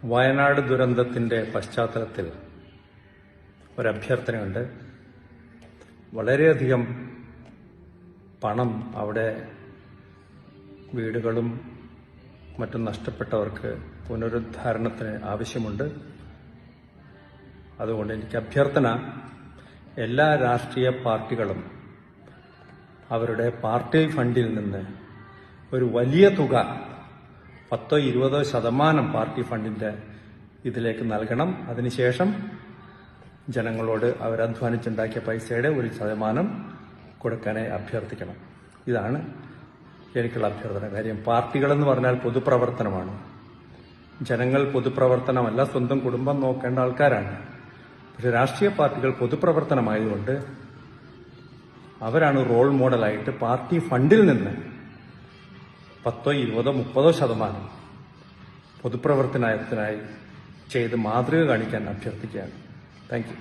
വയനാട് ദുരന്തത്തിൻ്റെ പശ്ചാത്തലത്തിൽ ഒരഭ്യർത്ഥനയുണ്ട്. വളരെയധികം പണം അവിടെ വീടുകളും മറ്റും നഷ്ടപ്പെട്ടവർക്ക് പുനരുദ്ധാരണത്തിന് ആവശ്യമുണ്ട്. അതുകൊണ്ട് എനിക്ക് അഭ്യർത്ഥന, എല്ലാ രാഷ്ട്രീയ പാർട്ടികളും അവരുടെ പാർട്ടി ഫണ്ടിൽ നിന്ന് ഒരു വലിയ തുക 10-20% പാർട്ടി ഫണ്ടിന്റെ ഇതിലേക്ക് നൽകണം. അതിനുശേഷം ജനങ്ങളോട് അവരധ്വാനിച്ചുണ്ടാക്കിയ പൈസയുടെ 1% കൊടുക്കാനായി അഭ്യർത്ഥിക്കണം. ഇതാണ് എനിക്കുള്ള അഭ്യർത്ഥന. കാര്യം പാർട്ടികളെന്ന് പറഞ്ഞാൽ പൊതുപ്രവർത്തനമാണ്. ജനങ്ങൾ പൊതുപ്രവർത്തനമല്ല, സ്വന്തം കുടുംബം നോക്കേണ്ട ആൾക്കാരാണ്. പക്ഷെ രാഷ്ട്രീയ പാർട്ടികൾ പൊതുപ്രവർത്തനമായതുകൊണ്ട് അവരാണ് റോൾ മോഡലായിട്ട് പാർട്ടി ഫണ്ടിൽ നിന്ന് 10-20-30% പൊതുപ്രവർത്തനത്തിനായി ചെയ്ത് മാതൃക കാണിക്കാൻ അഭ്യർത്ഥിക്കുകയാണ്. Thank you.